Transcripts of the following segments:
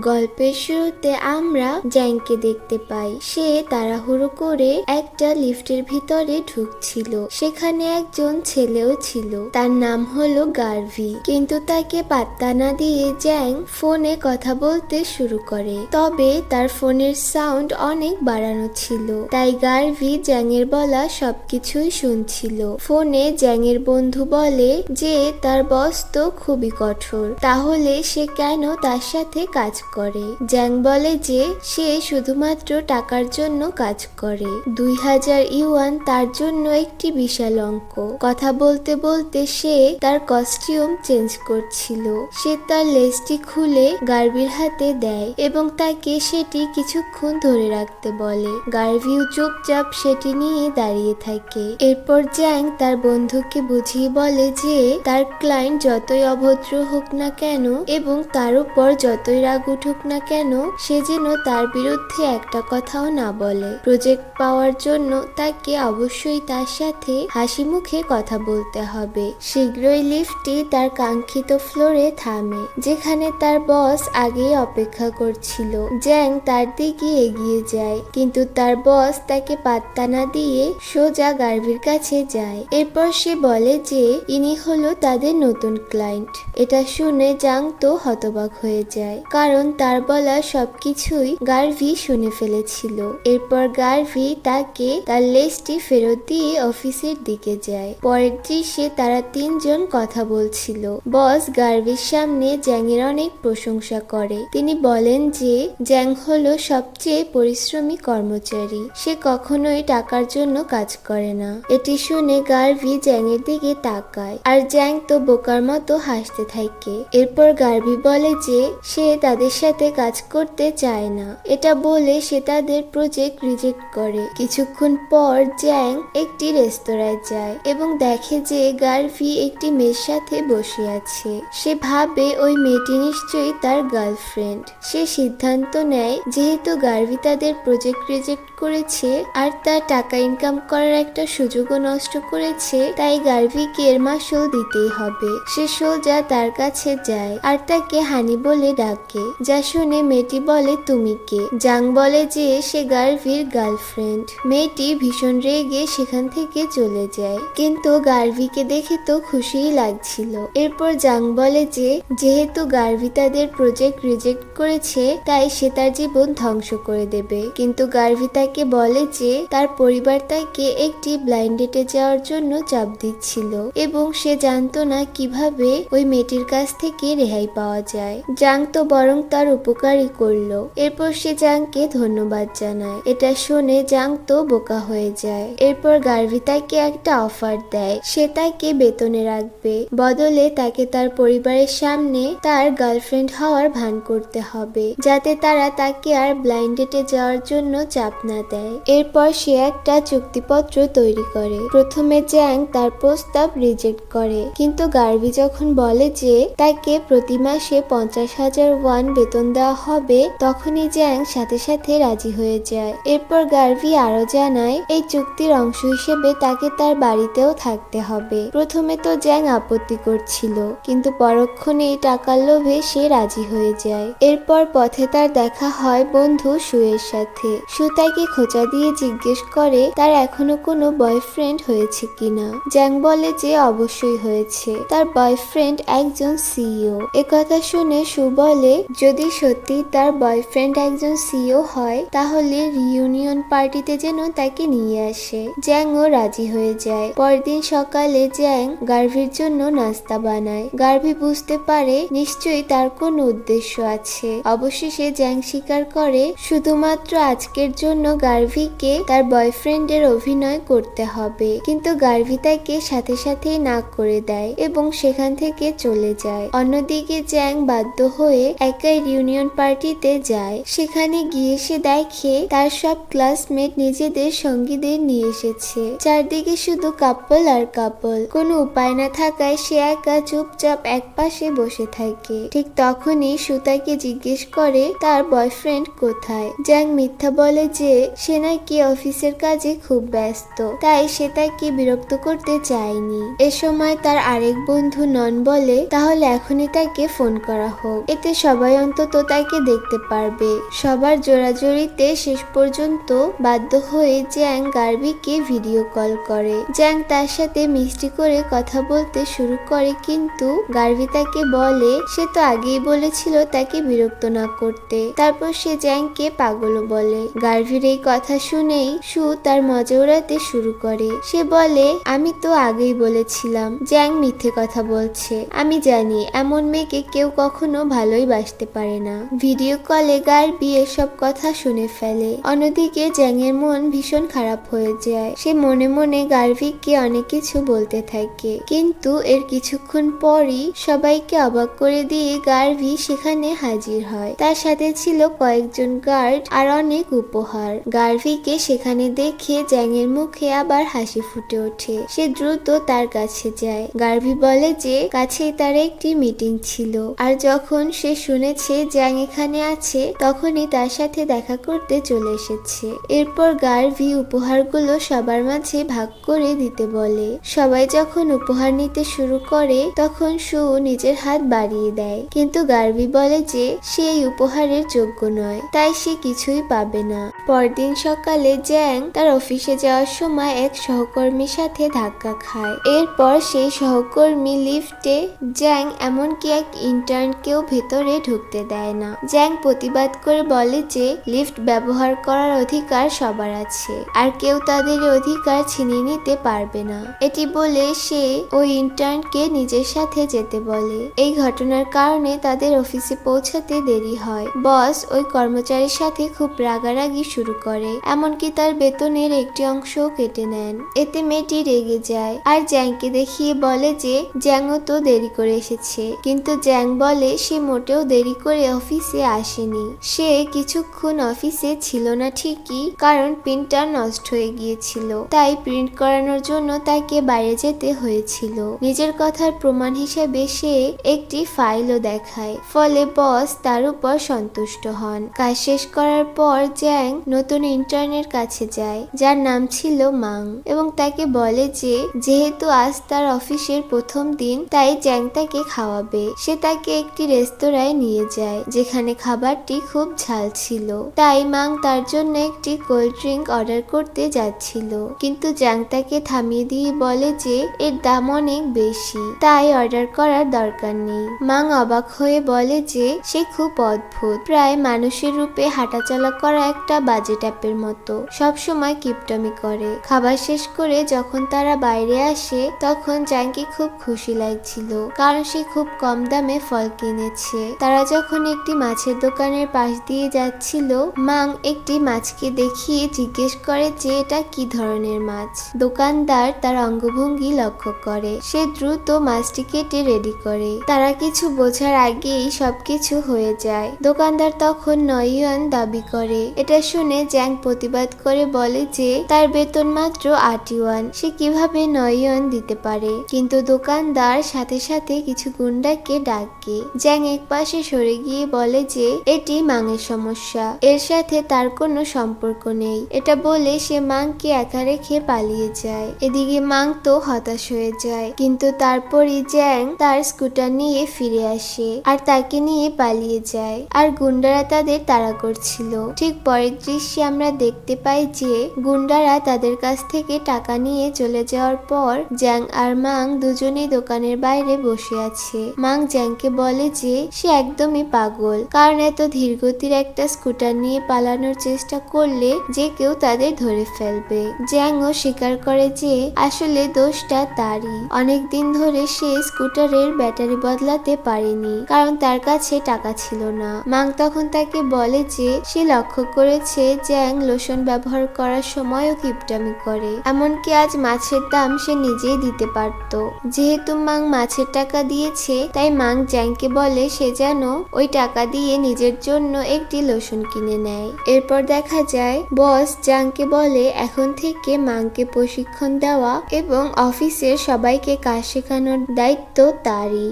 গল্পের শুরুতে আমরা জ্যাংকে দেখতে পাই। সে তাড়াহুড়ো করে একটা লিফটের ভিতরে ঢুকছিল। সেখানে একজন ছেলেও ছিল, তার নাম হলো গার্ভি। কিন্তু তাকে পাত্তা না দিয়ে জ্যাং ফোনে কথা বলতে শুরু করে। তবে তার ফোনের সাউন্ড অনেক বাড়ানো ছিল, তাই গার্ভি জ্যাংয়ের বলা সবকিছুই শুনছিল। ফোনে জ্যাংয়ের বন্ধু বলে যে তার বস তো খুবই কঠোর, তাহলে সে কেন তার সাথে কাজ করে। জ্যাং বলে যে সে শুধুমাত্র টাকার জন্য কাজ করে। 2000 ইউয়ান তার জন্য একটি বিশাল অঙ্ক। কথা বলতে বলতে সে তার কস্টিউম চেঞ্জ করছিল। সে তার লেজটি খুলে গার্ভির হাতে দেয় এবং তাকে সেটি কিছুক্ষণ ধরে রাখতে বলে। গার্ভিও চুপচাপ সেটি নিয়ে দাঁড়িয়ে থাকে। এরপর জ্যাং তার বন্ধুকে বুঝিয়ে বলে যে তার ক্লায়েন্ট যতই অভদ্র হোক না কেন এবং তার উপর যতই রাগ উঠুক না কেন, সে যেন তার বিরুদ্ধে একটা কথাও না বলে। প্রজেক্ট পাওয়ার জন্য তাকে অবশ্যই তার সাথে হাসি মুখে কথা বলতে হবে। শীঘ্রই লিফটটি তার কাঙ্ক্ষিত ফ্লোরে থামে, যেখানে তার বস আগেই অপেক্ষা করছিল। জ্যাং তার দিকে এগিয়ে যায়, কিন্তু তার বস তাকে পাত্তা না দিয়ে সোজা গার্ভির কাছে যায়। এরপর সে বলে যে ইনি হলো তাদের নতুন ক্লায়েন্ট। এটা শুনে জ্যাং তো হতবাক হয়ে যায়, কারণ তার বলা সবকিছুই গার্ভি শুনে ফেলেছিল। এরপর গার্ভি তাকে তার লেজটি ফেরত দিয়ে অফিসের দিকে যায়। পরের দৃশ্যে তারা তিনজন কথা বলছিল। বস গার্ভির সামনে জ্যাংয়ের অনেক প্রশংসা করে। তিনি বলেন যে জ্যাং হলো সবচেয়ে পরিশ্রমী কর্মচারী, সে কখনোই টাকার জন্য কাজ করে না। এটি শুনে গার্ভি জ্যাংয়ের দিকে তাকায়, আর জ্যাং তো বোকার মতো হাসতে থাকে। এরপর গার্ভি বলে যে সে তাদের সাথে কাজ করতে চায় না। এটা বলে সে তাদের প্রজেক্ট রিজেক্ট করে। কিছুক্ষণ পর জ্যাং একটি রেস্তোরাঁয় যায় এবং দেখে যে গার্ভি একটি মেয়ের সাথে বসে আছে। সে ভাবে ওই মেয়েটি নিশ্চয়ই তার গার্লফ্রেন্ড। সে সিদ্ধান্ত নেয় যেহেতু গার্ভি তাদের প্রজেক্ট রিজেক্ট করেছে আর তার টাকা ইনকাম করার একটা সুযোগও নষ্ট করেছে, তাই গার্ভিকে এর মাসুল দিতেই হবে। সে সোজা তার কাছে যায় আর তাকে হানি বলে ডাকে, যা শুনে মেয়েটি বলে তুমি কে। জাং বলে যে সে গার্ভির গার্লফ্রেন্ড। মেয়েটি ভীষণ রেগে সেখান থেকে চলে যায়, কিন্তু গার্ভিকে দেখে তো খুশিই লাগছিল। এরপর জাং বলে যে যেহেতু গার্ভি তাদের প্রজেক্ট রিজেক্ট করেছে, তাই সে তার জীবন ধ্বংস করে দেবে। কিন্তু গার্ভি তাকে বলে যে তার পরিবার তাকে একটি ব্লাইন্ড ডেটে যাওয়ার জন্য চাপ দিচ্ছিল এবং সে জানতো না কিভাবে ওই মেয়েটির কাছ থেকে রেহাই পাওয়া যায়। জাং তো বরং তার উপকারই করলো। এরপর সে জাংকে ধন্যবাদ জানায়। এটা শুনে জাং তো বোকা হয়ে যায়। এরপর গার্ভি তাকে একটা অফার দেয়, সে তাকে বেতনে রাখবে, বদলে তাকে তার পরিবারের সামনে তার গার্লফ্রেন্ড হওয়ার ভান করতে হবে, যাতে তারা তাকে আর ব্লাইন্ড ডেটে যাওয়ার জন্য চাপ না দেয়। এরপর সে একটা চুক্তিপত্র তৈরি করে। প্রথমে জ্যাং তার প্রস্তাব রিজেক্ট করে, কিন্তু গার্ভি যখন বলে যে তাকে প্রতি মাসে 50,000 ওয়ান বেতন দেওয়া হবে, তখনই জ্যাং সাথে সাথে রাজি হয়ে যায়। এরপর গার্ভি আরো জানায় এই চুক্তির অংশ হিসেবে তাকে তার বাড়িতেও থাকতে হবে। প্রথমে তো জ্যাং আপত্তি করছিল, কিন্তু পরক্ষণে টাকার লোভে সে রাজি হয়ে যায়। এরপর পথে তার দেখা হয় বন্ধু সুয়ের সাথে। সু তাকে খোঁচা দিয়ে জিজ্ঞেস করে তার এখনো কোনো বয়ফ্রেন্ড হয়েছে কিনা। জ্যাং বলে যে অবশ্যই হয়েছে, তার বয়ফ্রেন্ড একজন সিইও। একথা শুনে সু বলে যদি সত্যি তার বয়ফ্রেন্ড একজন সিইও হয়, তাহলে রিইউনিয়ন পার্টিতে যেন তাকে নিয়ে আসে। জ্যাংও রাজি হয়ে যায়। পরদিন সকালে জ্যাং গার্ভির জন্য নাস্তা বানায়। গার্ভি বুঝতে পারে নিশ্চয়ই তার কোনো উদ্দেশ্য আছে। অবশেষে জ্যাং স্বীকার করে শুধুমাত্র আজকের জন্য গার্ভিকে তার বয়ফ্রেন্ডের অভিনয় করতে হবে, কিন্তু গার্ভি তাকে সাথে সাথেই না করে দেয় এবং সেখান থেকে চলে যায়। অন্যদিকে জ্যাং বাধ্য হয়ে একাই রিউনিয়ন পার্টিতে যায়। সেখানে গিয়ে সে দেখে তার সব ক্লাসমেট নিজেদের সঙ্গীদের নিয়ে এসেছে। চারদিকে শুধু কাপল আর কাপল। কোনো উপায় না থাকায় সে একা চুপচাপ এক পাশে বসে থাকে। ঠিক তখনই সু তাকে জিজ্ঞেস করে তার বয়ফ্রেন্ড কোথায়। জ্যাং মিথ্যা বলে যে সে নাকি অফিসের কাজে খুব ব্যস্ত, তাই সে তাকে বিরক্ত করতে চায়নি। এ সময় তার আরেক বন্ধু নন বলে তাহলে এখনই তাকে ফোন করা হোক, এতে সবাই অন্তত তাকে দেখতে পারবে। সবার জোরাজোরিতে শেষ পর্যন্ত বাধ্য হয়ে জ্যাং গার্বিকে ভিডিও কল করে। জ্যাং তার সাথে মিষ্টি করে কথা বলতে শুরু করে, কিন্তু গার্বি তাকে বলে সে তো আগেই বলেছিল তাকে বিরক্ত না করতে। তারপর সে জ্যাংকে পাগলও বলে। গার্ভির এই কথা শুনেই সু তার মজা উড়াতে শুরু করে। সে বলে, আমি তো আগেই বলেছিলাম জ্যাং মিথ্যে কথা বলছে। আমি জানি এমন মেয়েকে কেউ কখনো ভালোই বাসতে পারে না। ভিডিও কলে গার্বি এসব কথা শুনে ফেলে। অন্যদিকে জ্যাংয়ের মন ভীষণ খারাপ হয়ে যায়। সে মনে মনে গার্ভিকে অনেক কিছু বলতে থাকে, কিন্তু এর কিছুক্ষণ পরই সবাইকে অবাক করে দিয়ে গার্ভি সেখানে হাজির হয়। তার সাথে ছিল কয়েকজন গার্ড আর অনেক উপহার। গার্ভিকে সেখানে দেখে জ্যাংয়ের মুখে আবার হাসি ফুটে ওঠে। সে দ্রুত তার কাছে যায়। গার্ভি বলে যে কাছেই তার একটি মিটিং ছিল, আর যখন সে শুনেছে জ্যাং এখানে আছে তখনই তার সাথে দেখা করতে চলে এসেছে। এরপর গার্ভি উপহারগুলো সবার মাঝে ভাগ করে দিতে বলে। সবাই যখন উপহার নিতে শুরু করে তখন সু নিজের হাত বাড়িয়ে দেয়, কিন্তু গার্ভি বলে যে সে এই উপহারের যোগ্য নয়, তাই সে কিছুই পাবে না। পরদিন সকালে জ্যাং তার অফিসে যাওয়ার সময় এক সহকর্মীর সাথে ধাক্কা খায়। এরপর সেই সহকর্মী লিফটে জ্যাং এমনকি এক ইন্টার্নকেও ভেতরে ঢুকতে দেয় না। জ্যাং প্রতিবাদ করে বলে যে লিফট ব্যবহার করার অধিকার সবার আছে, আর কেউ তাদের অধিকার ছিনিয়ে নিতে পারবে না। এটি বলে সে ওই ইন্টার্নকে নিজের সাথে যেতে বলে। এই ঘটনার কারণে তাদের অফিসে পৌঁছাতে দেরি হয়। বস ওই কর্মচারীর সাথে খুব রাগারাগি শুরু করে, এমনকি তার বেতনের একটি অংশও কেটে নেন। এতে মেয়েটি রেগে যায় আর জ্যাংকে দেখিয়ে বলে যে জ্যাংও তো দেরি করে এসেছে, কিন্তু জ্যাং বলে সে মোটেও দেরি করে অফিসে আসেনি। সে কিছুক্ষণ অফিসে ছিল না ঠিকই, কারণ প্রিন্টার নষ্ট হয়ে গিয়েছিল, তাই প্রিন্ট করানোর জন্য তাকে বাইরে যেতে হয়েছিল। নিজের কথার প্রমাণ হিসেবে সে একটি ফাইলও দেখায়, ফলে বস তার উপর সন্তুষ্ট হন। কাজ শেষ করার পর জ্যাং নতুন ইন্টার্নের কাছে যায়, যার নাম ছিল মাং, এবং তাকে বলে যে যেহেতু আজ তার অফিসের প্রথম দিন তাই জ্যাং তাকে খাওয়াবে। সে তাকে একটি রেস্তোরাঁয় নিয়ে যায় যেখানে খাবারটি খুব ঝাল ছিল, তাই মাং তার জন্য একটি কোল্ড ড্রিঙ্ক অর্ডার করতে যাচ্ছিল, কিন্তু জ্যাং তাকে থামিয়ে দিয়ে বলে যে এর দাম অনেক বেশি, তাই অর্ডার করার দরকার নেই। মাং অবাক হয়ে বলে যে সে খুব অদ্ভুত, প্রায় মানুষের রূপে হাঁটাচলা করা একটা বাজে ট্যাপের মতো, সবসময় কিপটামি করে। খাবার শেষ করে যখন তারা বাইরে আসে তখন জ্যাংকে খুব খুশি লাগছিল, কারণ সে খুব কম দামে ফল কিনেছে। তারা যখন একটি মাছের দোকানের পাশ দিয়ে যাচ্ছিল, মাং একটি মাছকে দেখিয়ে জিজ্ঞেস করে যে এটা কি ধরনের মাছ। দোকানদার তার অঙ্গভঙ্গি লক্ষ্য করে। সে দ্রুত মাছটি কেটে রেডি করে। তারা কিছু বোঝার আগেই সবকিছু হয়ে যায়। দোকানদার তখন 9 ইউয়ান দাবি করে। এটা শুনে জ্যাং প্রতিবাদ করে বলে যে তার বেতন মাত্র 8 ইউয়ান, সে কিভাবে 9 ইউয়ান দিতে পারে। কিন্তু দোকানদার সাথে সাথে কিছু গুন্ডাকে ডাকে। জ্যাং এক পাশে সরে গিয়ে বলে যে এটি মাংয়ের সমস্যা, এর সাথে তার কোনো সম্পর্ক নেই। এটা বলে সে মাংকে একা রেখে পালিয়ে যায়। এদিকে মাং তো হতাশ হয়ে যায়, কিন্তু তারপরই জ্যাং তার স্কুটার নিয়ে ফিরে আসে আর তাকে নিয়ে পালিয়ে যায়, আর গুন্ডারা তাদের তাড়া করছিল। ঠিক পরের দৃশ্যে আমরা দেখতে পাই যে গুন্ডারা তাদের কাছ থেকে টাকা নিয়ে চলে যাওয়ার পর জ্যাং আর মাং দুজনেই দোকানের বাইরে বসে আছে। মাং জ্যাংকে বলে যে সে একদমই পাগল, কারণ এত ধীরগতির একটা স্কুটার নিয়ে পালানোর চেষ্টা করলে যে কেউ তাদের ধরে ফেলবে। জ্যাংও স্বীকার করে যে আসলে দোষটা তারই। অনেকদিন ধরে সে স্কুটারের ব্যাটারি বদলাতে পারেনি, কারণ তার কাছে টাকা ছিল না। মাং তখন তাকে বলে যে সে লক্ষ্য করেছে জ্যাং লোশন ব্যবহার করার সময়ও কিপটামি করে, এমনকি আজ মাছের দাম সে নিজেই দিতে পারত। যেহেতু মাং মাছের টাকা দিয়েছে, তাই মাং জ্যাংকে বলে সে যেন ওই টাকা দিয়ে নিজের জন্য একটি লোশন কিনে নেয়। এরপর দেখা যায় বস জ্যাংকে বলে এখন থেকে মাংকে প্রশিক্ষণ দেওয়া এবং অফিসের সবাইকে কাজ শেখানোর দায়িত্ব তারই।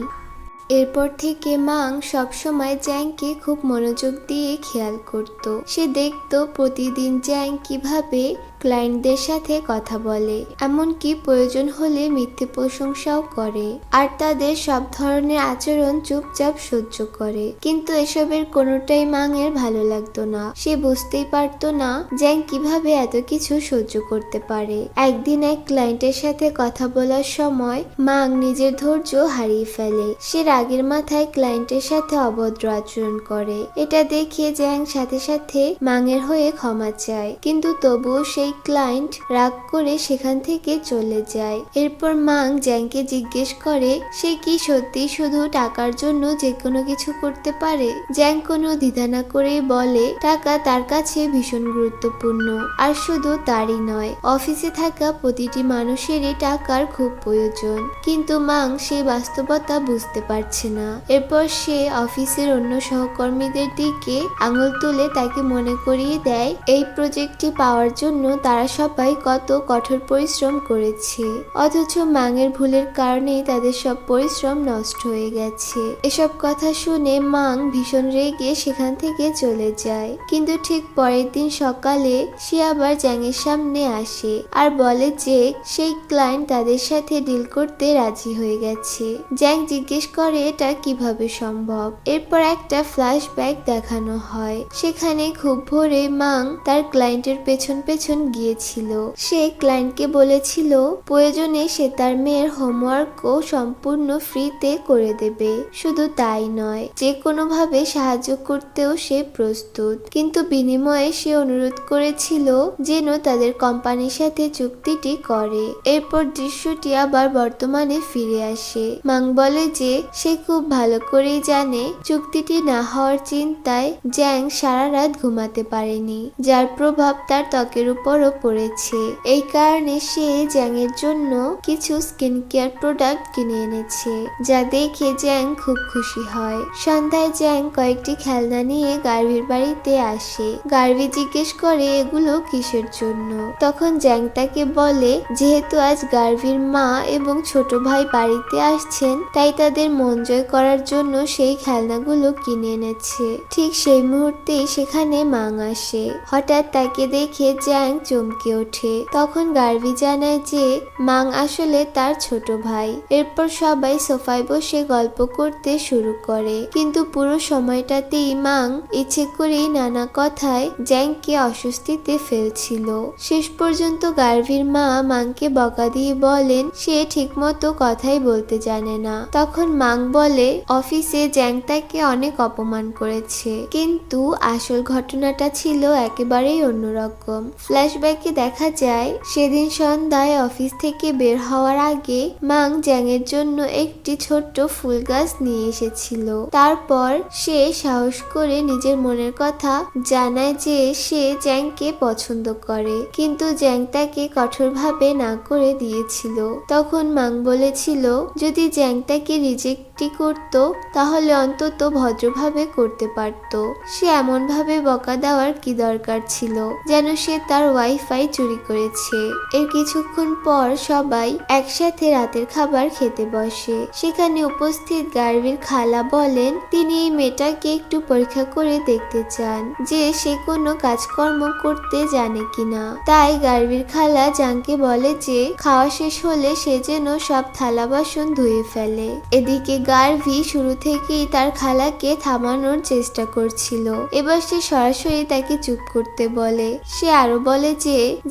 এরপর থেকে মাং সবসময় জ্যাংকে খুব মনোযোগ দিয়ে খেয়াল করত। সে দেখত প্রতিদিন জ্যাং কিভাবে ক্লায়েন্টদের সাথে কথা বলে, এমনকি প্রয়োজন হলে মিথ্যে প্রশংসাও করে, আর তাদের সব ধরনের আচরণ চুপচাপ সহ্য করে। কিন্তু এসবের কোনোটাই মাংয়ের ভালো লাগতো না। সে বুঝতেই পারতো না জ্যাং কিভাবে এত কিছু সহ্য করতে পারে। একদিন এক ক্লায়েন্টের সাথে কথা বলার সময় মাং নিজের ধৈর্য হারিয়ে ফেলে। সে রাগের মাথায় ক্লায়েন্টের সাথে অভদ্র আচরণ করে। এটা দেখে জ্যাং সাথে সাথে মাংয়ের হয়ে ক্ষমা চায়, কিন্তু তবুও সেই ক্লায়েন্ট রাগ করে সেখান থেকে চলে যায়। এরপর মাং জ্যাংকে জিজ্ঞেস করে সে কি সত্যি শুধু টাকার জন্য যে কোনো কিছু করতে পারে। জ্যাং কোনো দ্বিধা না করেই বলে টাকা তার কাছে ভীষণ গুরুত্বপূর্ণ, আর শুধু তারই নয়, অফিসে থাকা প্রতিটি মানুষেরই টাকার খুব প্রয়োজন। কিন্তু মাং সেই বাস্তবতা বুঝতে পারছে না। এরপর সে অফিসের অন্য সহকর্মীদের দিকে আঙুল তুলে তাকে মনে করিয়ে দেয় এই প্রজেক্টটি পাওয়ার জন্য তারা সবাই কত কঠোর পরিশ্রম করেছে, অথচ মাংয়ের ভুলের কারণেই তাদের সব পরিশ্রম নষ্ট হয়ে গেছে। এসব কথা শুনে মাং ভীষণ রেগে সেখান থেকে চলে যায়। কিন্তু ঠিক পরের দিন সকালে সে আবার জ্যাংয়ের সামনে আসে আর বলে যে সেই ক্লায়েন্ট তাদের সাথে ডিল করতে রাজি হয়ে গেছে। জ্যাং জিজ্ঞেস করে এটা কিভাবে সম্ভব। এরপর একটা ফ্ল্যাশব্যাক দেখানো হয়। সেখানে খুব ভোরে মাং তার ক্লায়েন্টের পেছন পেছন গিয়েছিল। সে ক্লায়েন্টকে বলেছিল প্রয়োজনে সে তার মেয়ের হোমওয়ার্কও সম্পূর্ণ ফ্রিতে করে দেবে। শুধু তাই নয়, যে কোনোভাবে সাহায্য করতেও সে প্রস্তুত। কিন্তু বিনিময়ে সে অনুরোধ করেছিল যেন তাদের কোম্পানির সাথে চুক্তিটি করে। এরপর দৃশ্যটি আবার বর্তমানে ফিরে আসে। মাং বলে যে সে খুব ভালো করেই জানে চুক্তিটি না হওয়ার চিন্তায় জ্যাং সারা রাত ঘুমাতে পারেনি, যার প্রভাব তার ত্বকের উপরও পড়েছে। এই কারণে সে জ্যাংয়ের জন্য কিছু স্কিন কেয়ার প্রোডাক্ট কিনে এনেছে, যা দেখে জ্যাং খুব খুশি হয়। সন্ধ্যায় জ্যাং কয়েকটি খেলনা নিয়ে গার্ভির বাড়িতে আসে। গার্ভি জিজ্ঞেস করে এগুলো কিসের জন্য। তখন জ্যাং তাকে বলে যেহেতু আজ গার্ভির মা এবং ছোট ভাই বাড়িতে আসছেন, তাই তাদের মন জয় করার জন্য সেই খেলনাগুলো কিনে এনেছে। ঠিক সেই মুহূর্তেই সেখানে মাং আসে। হঠাৎ তাকে দেখে জ্যাং চমকে ওঠে। তখন গার্ভি জানায় যে মাং আসলে তার ছোট ভাই। এরপর সবাই সোফায় বসে গল্প করতে শুরু করে, কিন্তু পুরো সময়টাতেই মাং ইচ্ছে করেই নানা কথায় জ্যাংকে অস্বস্তিতে ফেলছিল। শেষ পর্যন্ত গার্ভির মা মাংকে বকা দিয়ে বলেন সে ঠিকমতো কথাই বলতে জানে না। তখন মাং বলে অফিসে জ্যাং তাকে অনেক অপমান করেছে, কিন্তু আসল ঘটনাটা ছিল একেবারেই অন্যরকম। ফ্ল্যাশব্যাকে দেখা যায় সেদিন সন্ধ্যায় অফিস থেকে বের হওয়ার আগে মাং জ্যাংয়ের জন্য একটি ছোট্ট ফুল গাছ নিয়ে এসেছিল। তারপর সে সাহস করে নিজের মনের কথা জানায় যে সে জ্যাংকে পছন্দ করে, কিন্তু জ্যাং তাকে কঠোরভাবে না করে দিয়েছিল। তখন মাং বলেছিল যদি জ্যাং তাকে রিজেক্টই করত তাহলে অন্তত ভদ্রভাবে করতে পারত। সে এমন ভাবে বকা দেওয়ার কি দরকার ছিল যেন সে তার ওয়াইফাই চুরি করেছে। এর কিছুক্ষণ পর সবাই একসাথে রাতের খাবার খেতে বসে। সেখানে উপস্থিত গার্ভির খালা বলেন তিনি এই মেয়েটাকে একটু পরীক্ষা করে দেখতে চান যে সে কোনো কাজকর্ম করতে জানে কিনা। তাই গার্ভির খালা জ্যাংকে বলে যে খাওয়া শেষ হলে সে যেন সব থালা বাসন ধুয়ে ফেলে। এদিকে গার্ভি শুরু থেকেই তার খালাকে থামানোর চেষ্টা করছিল। এবার সে সরাসরি তাকে চুপ করতে বলে। সে আরো বলে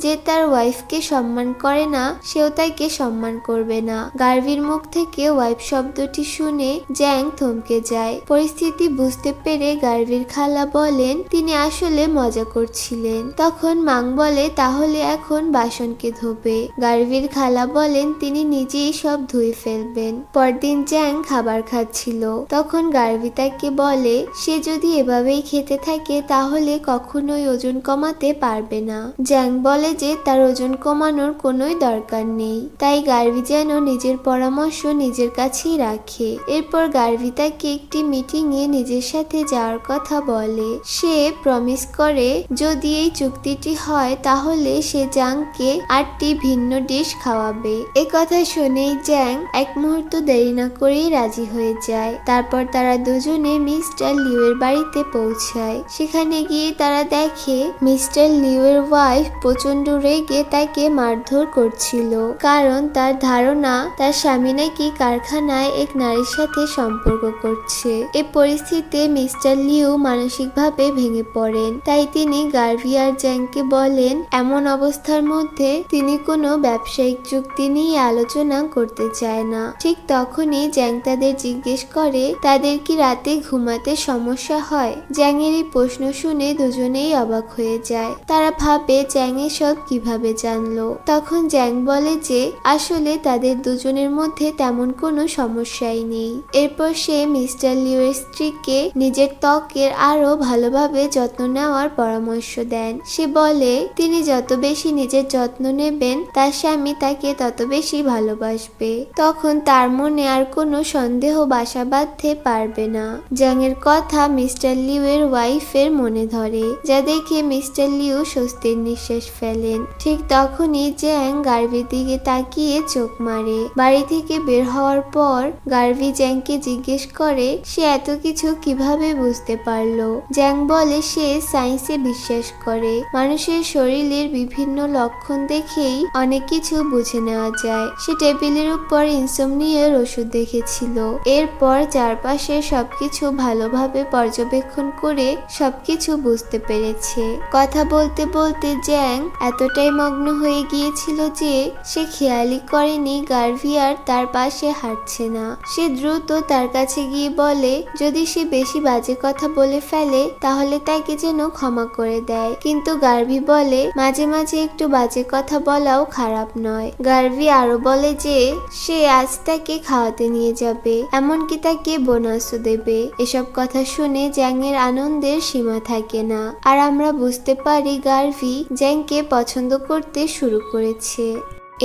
যে তার ওয়াইফকে সম্মান করে না সেও তাকে সম্মান করবে না। গার্ভির মুখ থেকে ওয়াইফ শব্দটি শুনে জ্যাং থমকে যায়। পরিস্থিতি বুঝতে পেরে গার্ভির খালা বলেন তিনি আসলে মজা করছিলেন। তখন মাং বলে তাহলে এখন বাসনকে ধোবে। গার্ভির খালা বলেন তিনি নিজেই সব ধুয়ে ফেলবেন। পরদিন জ্যাং খাবার খাচ্ছিল। তখন গার্ভি তাকে বলে সে যদি এভাবেই খেতে থাকে তাহলে কখনোই ওজন কমাতে পারবে না। জ্যাং বলে যে তার ওজন কমানোর কোনোই দরকার নেই, তাই গার্ভি যেন নিজের পরামর্শ নিজের কাছেই রাখে। এরপর গার্ভি তাকে একটি মিটিং এ নিজের সাথে যাওয়ার কথা বলে। সে প্রমিস করে যদি এই চুক্তিটি হয় তাহলে সে জ্যাংকে 8টি ভিন্ন ডিশ খাওয়াবে। এ কথা শুনেই জ্যাং এক মুহূর্ত দেরি না করেই রাজি হয়ে যায়। তারপর তারা দুজনে মিস্টার লিউ এর বাড়িতে পৌঁছায়। সেখানে গিয়ে তারা দেখে মিস্টার লিউ এর ওয়াইফ ওয়াইফ প্রচন্ড রেগে তাকে মারধর করছিল, কারণ তার ধারণা তার স্বামী নাকি কারখানায় এক নারীর সাথে সম্পর্ক করছে। এই পরিস্থিতিতে মিস্টার লিউ মানসিকভাবে ভেঙে পড়েন। তাই তিনি গার্ভি আর জ্যাংকে বলেন এমন অবস্থার মধ্যে তিনি কোনো ব্যবসায়িক চুক্তি নিয়ে আলোচনা করতে চায় না। ঠিক তখনই জ্যাং তাদের জিজ্ঞেস করে তাদের কি রাতে ঘুমাতে সমস্যা হয়। জ্যাং এর এই প্রশ্ন শুনে দুজনেই অবাক হয়ে যায়। তারা ভাবে জ্যাং এসব কিভাবে জানলো। তখন জ্যাং বলে যে আসলে তাদের দুজনের মধ্যে তেমন কোনো সমস্যাই নেই। এরপর সে মিস্টার লিউ এর স্ত্রীকে নিজের ত্বকের আরো ভালোভাবে যত্ন নেওয়ার পরামর্শ দেন। সে বলে তিনি যত বেশি নিজের যত্ন নেবেন তার স্বামী তাকে তত বেশি ভালোবাসবে। তখন তার মনে আর কোনো সন্দেহ বাসা বাঁধতে পারবে না। জ্যাং এর কথা মিস্টার লিউ এর ওয়াইফের মনে ধরে, যা দেখে মিস্টার লিউ স্বস্তির নিঃশ্বাস ফেলেন। ঠিক তখনই জ্যাং গার্ভির দিকে তাকিয়ে চোখ মারে। বাড়ি থেকে বের হওয়ার পর গার্ভি জ্যাংকে জিজ্ঞেস করে সে এত কিছু কিভাবে বুঝতে পারলো। জ্যাং বলে সে সায়েন্সে বিশ্বাস করে, মানুষের শরীরের বিভিন্ন লক্ষণ দেখেই অনেক কিছু বুঝে নেওয়া যায়। সে টেবিলের উপর ইনসোমনিয়ার ওষুধ দেখেছিল। এরপর চারপাশে সবকিছু ভালোভাবে পর্যবেক্ষণ করে সবকিছু বুঝতে পেরেছে। কথা বলতে বলতে জ্যাং এতটাই মগ্ন হয়ে গিয়েছিল যে সে খেয়ালই করেনি গার্ভি আর তার পাশে হাঁটছে না। সে দ্রুত তার কাছে গিয়ে বলে যদি সে বেশি বাজে কথা বলে ফেলে তাহলে তাকে যেন ক্ষমা করে দেয়। কিন্তু গার্ভি বলে মাঝে মাঝে একটু বাজে কথা বলাও খারাপ নয়। গার্ভি আরো বলে যে সে আজ তাকে খাওয়াতে নিয়ে যাবে, এমনকি তাকে বোনাসও দেবে। এসব কথা শুনে জ্যাং এর আনন্দের সীমা থাকে না, আর আমরা বুঝতে পারি গার্ভি জ্যাংকে পছন্দ করতে শুরু করেছে।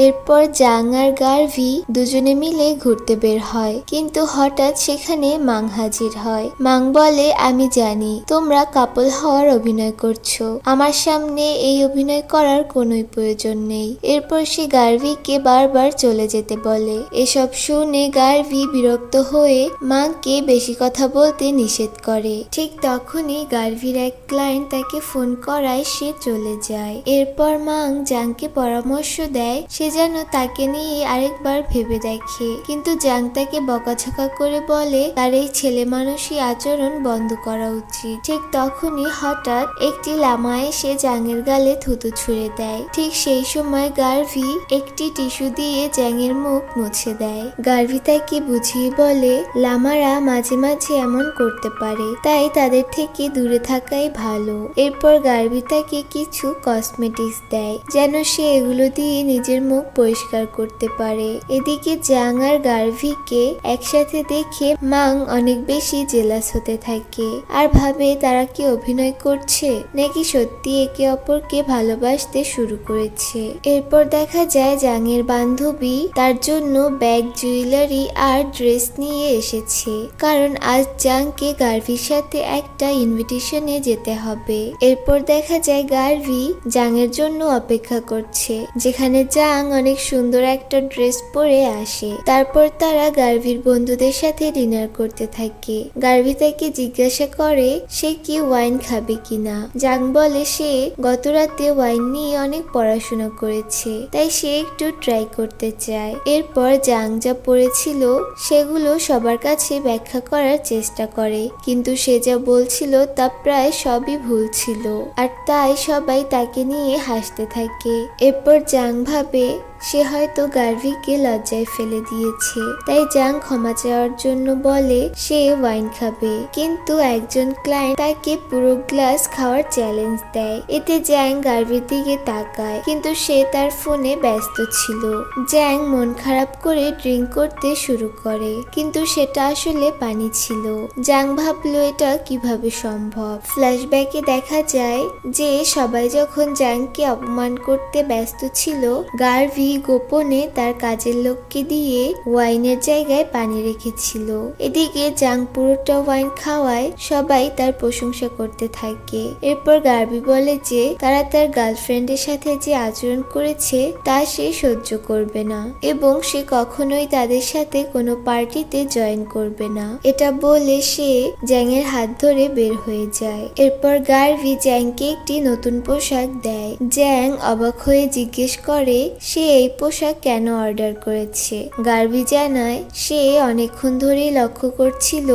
এরপর জাং আর গার্ভি দুজনে মিলে ঘুরতে বের হয়, কিন্তু হঠাৎ সেখানে মাং হাজির হয়। মাং বলে আমি জানি তোমরা কাপল হওয়ার অভিনয় করছো, আমার সামনে এই অভিনয় করার কোনোই প্রয়োজন নেই। এরপর সে গার্ভিকে বারবার চলে যেতে বলে। এসব শুনে গার্ভি বিরক্ত হয়ে মাংকে বেশি কথা বলতে নিষেধ করে। ঠিক তখনই গার্ভির এক ক্লায়েন্ট তাকে ফোন করায় সে চলে যায়। এরপর মাং জাংকে পরামর্শ দেয় সে যেন তাকে নিয়ে আরেকবার ভেবে দেখে, কিন্তু জাং তাকে বকাঝকা করে বলে তার এই ছেলে মানুষই আচরণ বন্ধ করা উচিত। ঠিক তখনই হঠাৎ একটি লামা এসে জাংয়ের গালে থুতু ছুঁড়ে দেয়। ঠিক সেই সময় গার্ভি একটি টিস্যু দিয়ে জাংয়ের মুখ মুছে দেয়। গার্ভি তাকে বুঝিয়ে বলে লামারা মাঝে মাঝে এমন করতে পারে, তাই তাদের থেকে দূরে থাকাই ভালো। এরপর গার্ভি তাকে কিছু কসমেটিক্স দেয় যেন সে এগুলো দিয়ে নিজের মুখ পরিষ্কার করতে পারে। এদিকে জাং আর গার্ভিকে একসাথে দেখে মাং অনেক বেশি জেলাস হতে থাকে আর ভাবে তারা কি অভিনয় করছে নাকি সত্যি একে অপরকে ভালোবাসতে শুরু করেছে। এরপর দেখা যায় জাং এর বান্ধবী তার জন্য ব্যাগ, জুয়েলারি আর ড্রেস নিয়ে এসেছে, কারণ আজ জাংকে গার্ভির সাথে একটা ইনভিটেশনে যেতে হবে। এরপর দেখা যায় গার্ভি জাং এর জন্য অপেক্ষা করছে, যেখানে জাং অনেক সুন্দর একটা ড্রেস পরে আসে। তারপর তারা গার্ভির বন্ধুদের সাথে ডিনার করতে থাকে। গার্ভি তাকে জিজ্ঞাসা করে সে কি ওয়াইন খাবে কিনা। জাং বলে সে গত রাতে ওয়াইন নিয়ে অনেক পড়াশোনা করেছে, তাই সে একটু ট্রাই করতে চায়। এরপর জাং যা পড়েছিল সেগুলো সবার কাছে ব্যাখ্যা করার চেষ্টা করে, কিন্তু সে যা বলছিল তা প্রায় সবই ভুল ছিল, আর তাই সবাই তাকে নিয়ে হাসতে থাকে। এরপর জাং ভাবে সে হয়তো গার্ভিকে লজ্জায় ফেলে দিয়েছে, তাই জাং ক্ষমা চাওয়ার জন্য বলে সে ওয়াইন খাবে, কিন্তু একজন ক্লায়েন্ট তাকে পুরো গ্লাস খাওয়ার চ্যালেঞ্জ দেয়। এতে জাং গার্ভির দিকে তাকায়, কিন্তু সে তার ফোনে ব্যস্ত ছিল। জাং মন খারাপ করে ড্রিঙ্ক করতে শুরু করে, কিন্তু সেটা আসলে পানি ছিল। জাং ভাবলো এটা কিভাবে সম্ভব। ফ্ল্যাশব্যাকে দেখা যায় যে সবাই যখন জাংকে অপমান করতে ব্যস্ত ছিল, গার্ভি গার্ভি গোপনে তার কাজের লোককে দিয়ে ওয়াইনের জায়গায় পানি রেখেছিল। এদিকে জাং পুরোটা ওয়াইন খাওয়ায় সবাই তার প্রশংসা করতে থাকে। এরপর গার্ভি বলে যে তারা তার গার্লফ্রেন্ডের সাথে যে আচরণ করেছে তা সে সহ্য করবে না এবং সে কখনোই তাদের সাথে কোনো পার্টিতে জয়েন করবে না। এটা বলে সে জ্যাংয়ের হাত ধরে বের হয়ে যায়। এরপর গার্ভি জ্যাংকে একটি নতুন পোশাক দেয়। জ্যাং অবাক হয়ে জিজ্ঞেস করে সে এই পোশাক কেন অর্ডার করেছে। গার্ভি জানায় সে অনেকক্ষণ ধরেই লক্ষ্য করছিল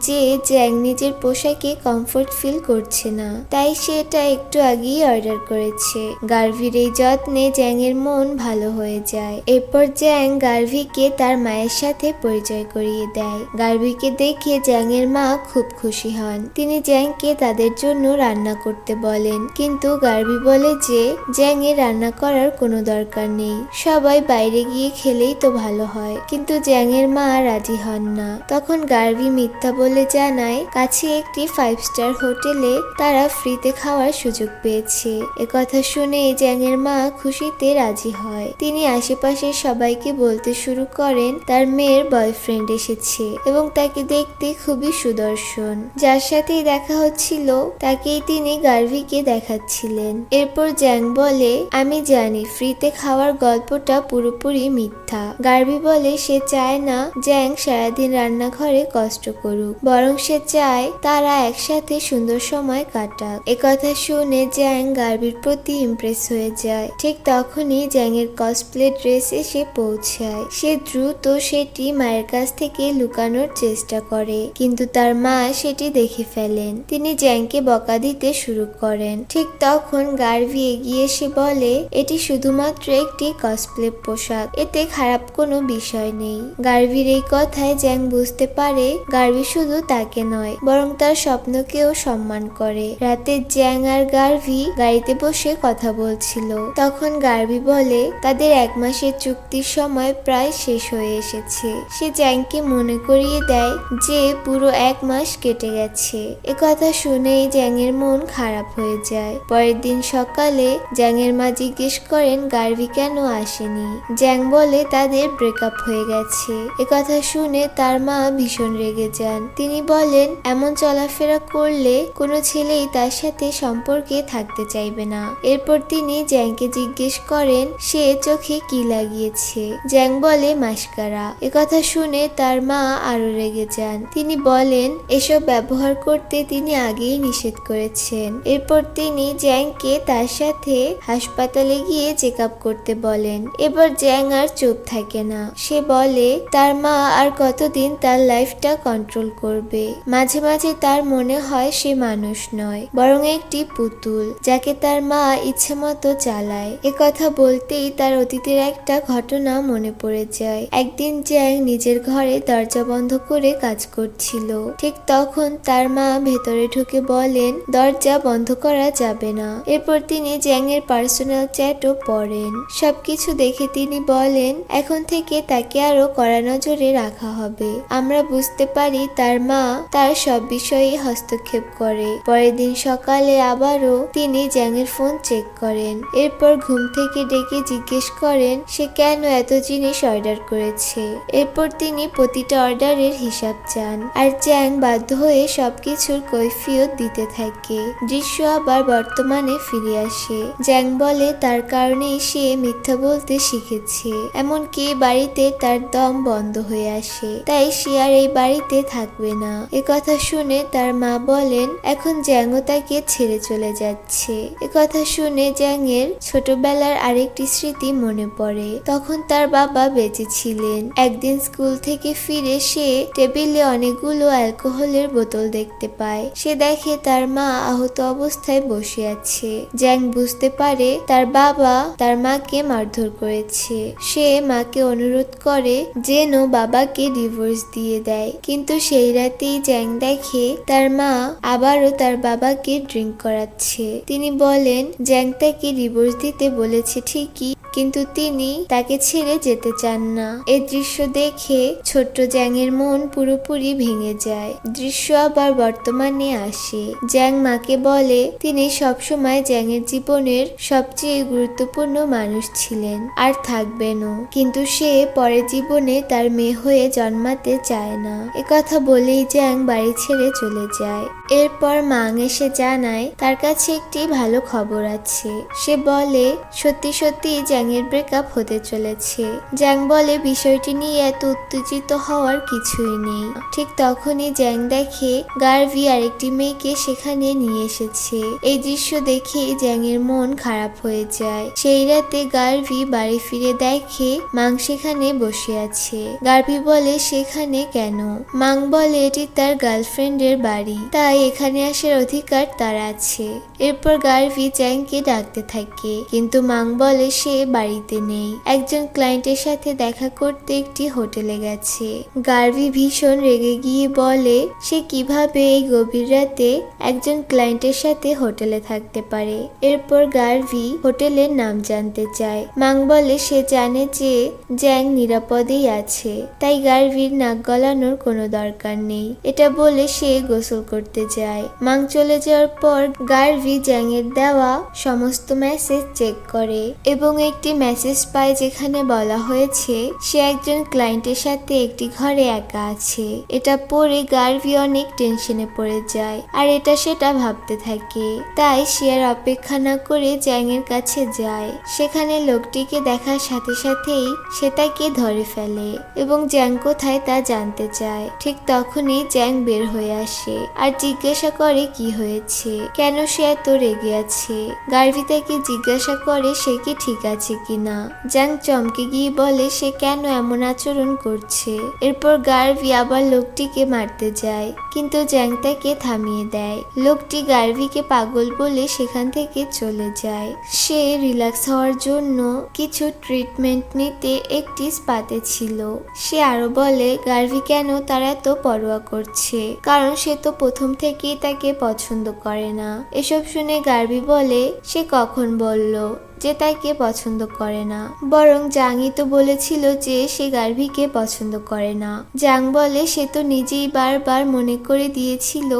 যে জ্যাং নিজের পোশাকে কমফোর্ট ফিল করছে না, তাই সে এটা একটু আগেই অর্ডার করেছে। গার্ভির এই যত্নে জ্যাংয়ের মন ভালো হয়ে যায়। এরপর জ্যাং গার্ভিকে তার মায়ের সাথে পরিচয় করিয়ে দেয়। গার্ভিকে দেখে জ্যাংয়ের মা খুব খুশি হন। তিনি জ্যাংকে তাদের জন্য রান্না করতে বলেন, কিন্তু গার্ভি বলে যে জ্যাংয়ের রান্না করার কোনো দরকার নেই, সবাই বাইরে গিয়ে খেলেই তো ভালো হয়। কিন্তু জ্যাংয়ের মা রাজি হন না। তখন গার্ভি মিথ্যা বলে জানায় কাছে একটি 5 স্টার হোটেলে তারা ফ্রিতে খাওয়ার সুযোগ পেয়েছে। একথা শুনে জ্যাংয়ের মা খুশিতে রাজি হয়। তিনি আশেপাশের সবাইকে বলতে শুরু করেন তার মেয়ের বয়ফ্রেন্ড এসেছে এবং তাকে দেখতে খুবই সুদর্শন। যার সাথেই দেখা হচ্ছিল তাকেই তিনি গার্ভিকে দেখাচ্ছিলেন। এরপর জ্যাং বলে আমি জানি ফ্রিতে খাওয়ার গল্পটা পুরোপুরি মিথ্যা। গার্ভি বলে সে চায় না জ্যাং সারাদিন রান্নাঘরে কষ্ট করুক, বরং সে চায় তারা একসাথে সুন্দর সময় কাটাক। একথা শুনে জ্যাং গার্ভির প্রতি ইমপ্রেস হয়ে যায়। ঠিক তখনই জ্যাংয়ের কসপ্লে ড্রেস এসে পৌঁছায়। সে দ্রুত সেটি মায়ের কাছ থেকে লুকানোর চেষ্টা করে, কিন্তু তার মা সেটি দেখে ফেলেন। তিনি জ্যাংকে বকা দিতে শুরু করেন। ঠিক তখন গার্ভি এগিয়ে এসে বলে এটি শুধুমাত্র একটি কসপ্লে পোশাক, এতে খারাপ কোনো বিষয় নেই। গার্ভির এই কথায় জ্যাং বুঝতে পারে গার্ভি শুধু তাকে নয় বরং তার স্বপ্নকেও সম্মান করে। রাতে জ্যাং আর গার্ভি গাড়িতে বসে কথা বলছিল। তখন গার্ভি বলে তাদের 1 মাসের চুক্তির সময় প্রায় শেষ হয়ে এসেছে। সে জ্যাংকে মনে করিয়ে দেয় যে পুরো 1 মাস কেটে গেছে। একথা শুনেই জ্যাংয়ের মন খারাপ হয়ে যায়। পরের দিন সকালে জ্যাংয়ের মা জিজ্ঞেস করেন গার্ভি কেন আসেনি। জ্যাং বলে তাদের ব্রেকআপ হয়ে গেছে। একথা শুনে তার মা ভীষণ রেগে যান। তিনি বলেন এমন চলাফেরা করলে কোনো ছেলেই তার সাথে সম্পর্কে থাকতে চাইবে না। এরপর তিনি জ্যাংকে জিজ্ঞেস করেন সে চোখে কি লাগিয়েছে। জ্যাং বলে মাস্কারা। একথা শুনে তার মা আরো রেগে যান। তিনি বলেন এসব ব্যবহার করতে তিনি আগেই নিষেধ করেছেন। এরপর তিনি জ্যাংকে তার সাথে হাসপাতালে গিয়ে চেক আপ করতে বলেন। এবার জ্যাং আর চুপ থাকে না। সে বলে তার মা আর কতদিন তার লাইফটা কন্ট্রোল করবে। মাঝে মাঝে তার মনে হয় সে মানুষ নয় বরং একটি পুতুল যাকে তার মা ইচ্ছে মতো চালায়। একথা বলতেই তার অতীতের একটা ঘটনা মনে পড়ে যায়। একদিন জ্যাং নিজের ঘরে দরজা বন্ধ করে কাজ করছিল। ঠিক তখন তার মা ভেতরে ঢুকে বলেন দরজা বন্ধ করা যাবে না। এরপর তিনি জ্যাংয়ের পার্সোনাল চ্যাটও পড়েন। সবকিছু দেখে তিনি বলেন এখন থেকে তাকে আরো কড়া নজরে রাখা হবে। আমরা বুঝতে পারি তার মা তার সব বিষয়ে হস্তক্ষেপ করে। পরের দিন সকালে আবারও তিনি জ্যাংয়ের ফোন চেক করেন। এরপর ঘুম থেকে ডেকে জিজ্ঞেস করেন সে কেন এত জিনিস অর্ডার করেছে। এরপর তিনি প্রতিটা অর্ডারের হিসাব চান আর জ্যাং বাধ্য হয়ে সবকিছুর কৈফিয়ত দিতে থাকে। দৃশ্য আবার বর্তমানে ফিরে আসে। জ্যাং বলে তার কারণেই সে মিথ্যা বলতে শিখেছে, এমনকি বাড়িতে তার দম বন্ধ হয়ে আসে, তাই সে আর এই বাড়িতে থাকবে না। একথা শুনে তার মা বলেন এখন জ্যাংও তাকে ছেড়ে চলে যাচ্ছে। একথা শুনে জ্যাংয়ের ছোটবেলার আরেকটি স্মৃতি মনে পড়ে। তখন তার বাবা বেঁচে ছিলেন। একদিন স্কুল থেকে ফিরে সে টেবিলে অনেকগুলো অ্যালকোহলের বোতল দেখতে পায়। সে দেখে তার মা আহত অবস্থায় বসে আছে। জ্যাং বুঝতে পারে তার বাবা তার মাকে মারধর করেছে। সে মাকে অনুরোধ করে যেন বাবাকে ডিভোর্স দিয়ে দেয়, কিন্তু সেই রাতেই জ্যাং দেখে তার মা আবারও তার বাবাকে ড্রিঙ্ক করাচ্ছে। তিনি বলেন জ্যাং তাকে ডিভোর্স দিতে বলেছে ঠিকই, কিন্তু তিনি তাকে ছেড়ে যেতে চান না। এই দৃশ্য দেখে ছোট্ট জ্যাংয়ের মন পুরোপুরি ভেঙে যায়। দৃশ্য আবার বর্তমানে আসে। জ্যাং মাকে বলে তিনি সবসময় জ্যাংয়ের জীবনের সবচেয়ে গুরুত্বপূর্ণ মানুষ ছিলেন আর থাকবেনও, কিন্তু সে পরের জীবনে তার মেয়ে হয়ে জন্মাতে চায় না। একথা বলেই জ্যাং বাড়ি ছেড়ে চলে যায়। এরপর মাং এসে জানায় তার কাছে একটি ভালো খবর আছে। সে বলে সত্যি সত্যি জ্যাংয়ের ব্রেকআপ হতে চলেছে। জ্যাং বলে বিষয়টি নিয়ে এত উত্তেজিত হওয়ার কিছুই নেই। ঠিক তখনই জ্যাং দেখে গার্ভি আরেকটি মেয়েকে সেখানে নিয়ে এসেছে। এই দৃশ্য দেখে জ্যাংয়ের মন খারাপ হয়ে যায়। সেই রাতে গার্ভি বাড়ি ফিরে দেখে মাং সেখানে বসে আছে। গার্ভি বলে সেখানে কেন? মাং বলে এটি তার গার্লফ্রেন্ডের বাড়ি, তাই এখানে আসার অধিকার তার আছে। এরপর গার্ভি জ্যাংকে ডাকতে থাকে, কিন্তু মাং বলে সে বাড়িতে নেই, একজন ক্লায়েন্টের সাথে দেখা করতে একটি হোটেলে গেছে। গার্ভি ভীষণ রেগে গিয়ে বলে সে কিভাবে এই গভীর রাতে একজন ক্লায়েন্টের সাথে হোটেলে থাকতে পারে। এরপর গার্ভি হোটেলের নাম জানতে চায়। মাং বলে সে জানে যে জ্যাং নিরাপদেই আছে, তাই গার্ভির নাক গলানোর কোনো দরকার নেই। এটা বলে সে গোসল করতে যায়। মাং চলে যাওয়ার পর গার্ভি জ্যাংয়ের দেওয়া সমস্ত মেসেজ চেক করে এবং একটি মেসেজ পায় যেখানে বলা হয়েছে সে একজন ক্লায়েন্টের সাথে একটি ঘরে একা আছে। এটা পড়ে গার্ভি অনেক টেনশনে পড়ে যায় আর এটা সেটা ভাবতে থাকে। তাই সে আর অপেক্ষা না করে জ্যাংয়ের কাছে যায়। সেখানে লোকটিকে দেখার সাথে সাথেই সে তাকে ধরে ফেলে এবং জ্যাং কোথায় তা জানতে চায়। ঠিক তখনই জ্যাং বের হয়ে আসে আর জিজ্ঞাসা করে কি হয়েছে, কেন সে এত রেগে আছে। গার্ভি তাকে জিজ্ঞাসা করে সে কি ঠিক আছে কিনা। জ্যাং চমকে গিয়ে বলে সে কেন এমন আচরণ করছে। এরপর গার্ভি আবার লোকটিকে মারতে যায়, কিন্তু জ্যাং তাকে থামিয়ে দেয়। লোকটি গার্ভিকে পাগল বলে সেখান থেকে চলে যায়। সে রিল্যাক্স হওয়ার জন্য কিছু ট্রিটমেন্ট নিতে একটি স্পাতে ছিল। সে আরো বলে গার্ভি কেন তার এত পরোয়া করছে, কারণ সে তো প্রথম থেকেই তাকে পছন্দ করে না। এসব শুনে গার্ভি বলে সে কখন বলল যে তাকে পছন্দ করে না, বরং জাংই তো বলেছিল যে সে গার্ভিকে পছন্দ করে না। জাং বলে সে তো নিজেই বারবার মনে করে দিয়েছিল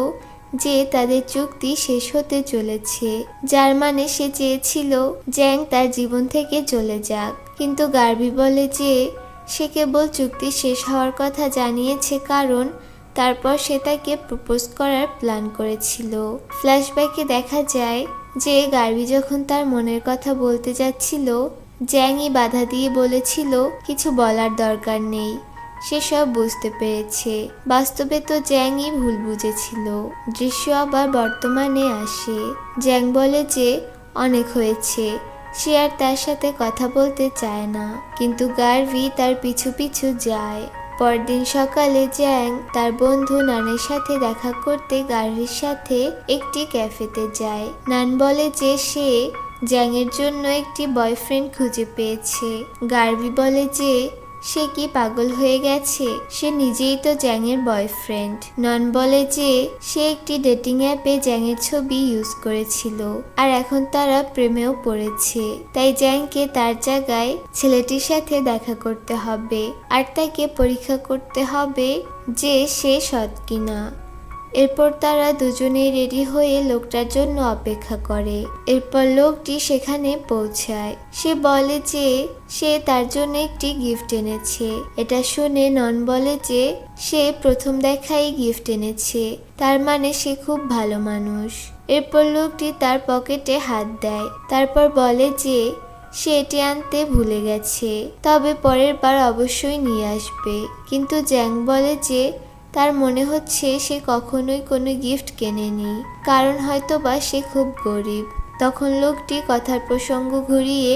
যে তাদের চুক্তি শেষ হতে চলেছে, যার মানে সে চেয়েছিল জ্যাং তার জীবন থেকে চলে যাক। কিন্তু গার্ভি বলে যে সে কেবল চুক্তি শেষ হওয়ার কথা জানিয়েছে কারণ তারপর সে তাকে প্রপোজ করার প্ল্যান করেছিল। ফ্ল্যাশব্যাকে দেখা যায় যে গার্ভি যখন তার মনের কথা বলতে যাচ্ছিল, জ্যাংই বাধা দিয়ে বলেছিল কিছু বলার দরকার নেই, সে সব বুঝতে পেরেছে। বাস্তবে তো জ্যাংই ভুল বুঝেছিল। দৃশ্য আবার বর্তমানে আসে। জ্যাং বলে যে অনেক হয়েছে, সে আর তার সাথে কথা বলতে চায় না, কিন্তু গার্ভি তার পিছু পিছু যায়। পরদিন সকালে জ্যাং তার বন্ধু নানের সাথে দেখা করতে গার্ভির সাথে একটি ক্যাফেতে যায়। নান বলে যে সে জ্যাংয়ের জন্য একটি বয়ফ্রেন্ড খুঁজে পেয়েছে। গার্ভি বলে যে সে কি পাগল হয়ে গেছে, সে নিজেই তো জ্যাংয়ের বয়ফ্রেন্ড। নন বলে যে সে একটি ডেটিং অ্যাপে জ্যাংয়ের ছবি ইউজ করেছিল আর এখন তারা প্রেমেও পড়েছে, তাই জ্যাংকে তার জায়গায় ছেলেটির সাথে দেখা করতে হবে আর তাকে পরীক্ষা করতে হবে যে সে সৎ কিনা। এরপর তারা দুজনেই রেডি হয়ে লোকটার জন্য অপেক্ষা করে। এরপর লোকটি সেখানে পৌঁছায়। সে বলে যে সে তার জন্য একটি গিফট এনেছে। এটা শুনে নন বলে যে সে প্রথম দেখাই গিফট এনেছে, তার মানে সে খুব ভালো মানুষ। এরপর লোকটি তার পকেটে হাত দেয়, তারপর বলে যে সে এটি আনতে ভুলে গেছে, তবে পরের বার অবশ্যই নিয়ে আসবে। কিন্তু জ্যাং বলে যে তার মনে হচ্ছে সে কখনোই কোনো গিফট কেনেনি, কারণ হয়তোবা সে খুব গরিব। তখন লোকটি কথার প্রসঙ্গ ঘুরিয়ে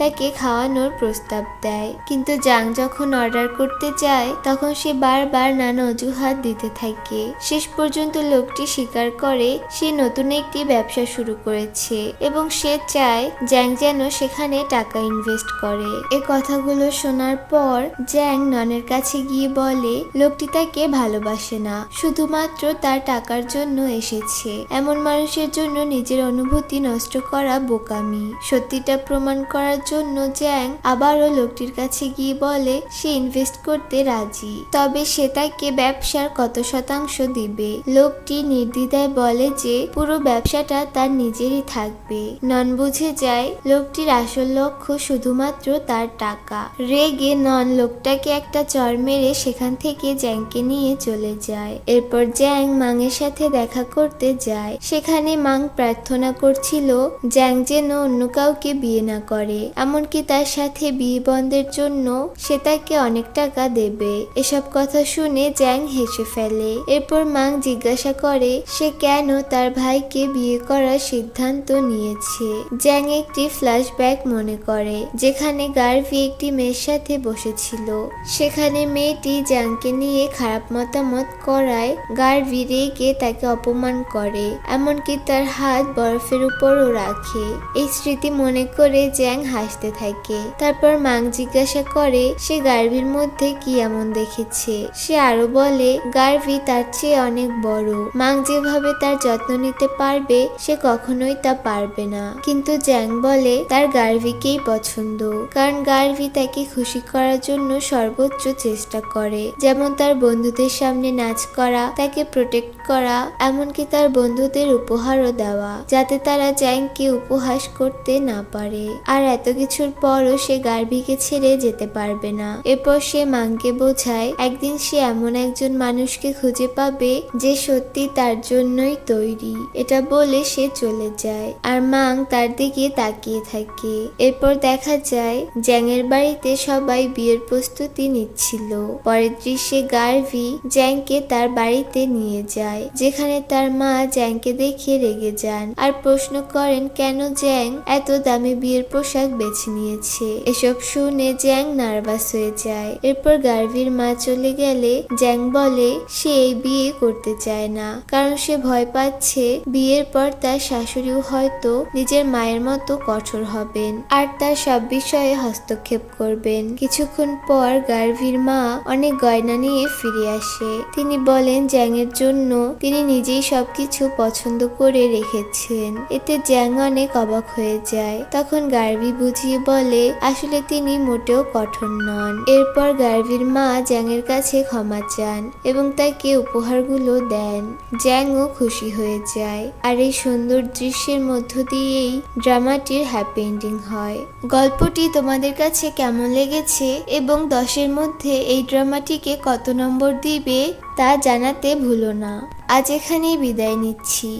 তাকে খাওয়ানোর প্রস্তাব দেয়, কিন্তু জাং যখন অর্ডার করতে যায় তখন সে বারবার নানা অজুহাত দিতে থাকে। শেষ পর্যন্ত লোকটি স্বীকার করে সে নতুন একটি ব্যবসা শুরু করেছে এবং সে চায় জ্যাং যেন সেখানে টাকা ইনভেস্ট করে। এ কথাগুলো শোনার পর জ্যাং ননের কাছে গিয়ে বলে লোকটি তাকে ভালোবাসে না, শুধুমাত্র তার টাকার জন্য এসেছে। এমন মানুষের জন্য নিজের অনুভূতি নষ্ট করা বোকামি। সত্যিটা প্রমাণ করার জন্য জ্যাং আবারও লোকটির কাছে গিয়ে বলে সে ইনভেস্ট করতে রাজি, তবে সে তাকে ব্যবসার কত শতাংশ দিবে। লোকটি নির্দ্বিধায় বলে যে পুরো ব্যবসাটা তার নিজেরই থাকবে। নন বুঝে যায় লোকটির আসল লক্ষ্য শুধুমাত্র তার টাকা। রেগে নন লোকটাকে একটা চড় মেরে সেখান থেকে জ্যাংকে নিয়ে চলে যায়। এরপর জ্যাং মাংয়ের সাথে দেখা করতে যায়। সেখানে মাং প্রার্থনা করছিল জ্যাং যেন অন্য কাউকে বিয়ে না করে, এমনকি তার সাথে বিয়ে বন্ধের জন্য সে তাকে অনেক টাকা দেবে। এসব কথা শুনে জ্যাং হেসে ফেলে। এরপর মাং জিজ্ঞাসা করে সে কেন তার ভাইকে বিয়ে করার সিদ্ধান্ত নিয়েছে। জ্যাং একটি ফ্ল্যাশব্যাক মনে করে যেখানে গার্ভি একটি মেয়ের সাথে বসেছিল। সেখানে মেয়েটি জ্যাংকে নিয়ে খারাপ মতামত করায় গার্ভি রেগে তাকে অপমান করে, এমনকি তার হাত বরফের উপরও রাখে। এই স্মৃতি মনে করে জ্যাং হাসতে থাকে। তারপর মাং জিজ্ঞাসা করে সে গার্ভির মধ্যে কি এমন দেখেছে। সে আরো বলে গার্ভি তার চেয়ে অনেক বড়। মাং যেভাবে তার যত্ন নিতে পারবে সে কখনোই তা পারবে না। কিন্তু জ্যাং বলে তার গার্ভিকেই পছন্দ, কারণ গার্ভি তাকে খুশি করার জন্য সর্বোচ্চ চেষ্টা করে, যেমন তার বন্ধুদের সামনে নাচ করা, তাকে প্রোটেক্ট করা, এমনকি তার বন্ধুদের উপহারও দেওয়া যাতে তারা জ্যাংকে উপহাস করতে না পারে। আর এত কিছুর পরও সে গার্ভিকে ছেড়ে যেতে পারবে না। এরপর সে মাংকে বোঝায় একদিন সে এমন একজন মানুষকে খুঁজে পাবে যে সত্যি তার জন্যই তৈরি। এটা বলে সে চলে যায় আর মাং তার দিকে তাকিয়ে থাকে। এরপর দেখা যায় জ্যাংয়ের বাড়িতে সবাই বিয়ের প্রস্তুতি নিচ্ছিল। পরের দৃশ্যে গার্ভি জ্যাংকে তার বাড়িতে নিয়ে যায়, যেখানে তার মা জ্যাংকে দেখে রেগে যান আর প্রশ্ন করেন কেন জ্যাং এত দামি বিয়ের পোশাক বেছে নিয়েছে। এসব শুনে জ্যাং নার্ভাস হয়ে যায়। এরপর গার্ভির মা চলে গেলে জ্যাং বলে সে এই বিয়ে করতে চায় না, কারণ সে ভয় পাচ্ছে বিয়ের পর তার শাশুড়িও হয়তো নিজের মায়ের মতো কঠোর হবেন আর তার সব বিষয়ে হস্তক্ষেপ করবেন। কিছুক্ষণ পর গার্ভির মা অনেক গয়না নিয়ে ফিরে আসে। তিনি বলেন জ্যাংয়ের জন্য তিনি নিজেই সবকিছু পছন্দ করে রেখেছেন। এতে জ্যাং অনেক অবাক হয়ে যায়। তখন গার্ভি বুঝিয়ে বলে আসলে তিনি মোটেও কঠোর নন। এরপর গার্ভির মা জ্যাংয়ের কাছে ক্ষমা চান এবং তাকে উপহারগুলো দেন। জ্যাংও খুশি হয়ে যায়। আর এই সুন্দর দৃশ্যের মধ্য দিয়েই ড্রামাটির হ্যাপি এন্ডিং হয়। গল্পটি তোমাদের কাছে কেমন লেগেছে এবং 10-এর মধ্যে এই ড্রামাটিকে কত নম্বর দিবে তা জানাতে ভুলো না। আজ এখানেই বিদায় নিচ্ছি।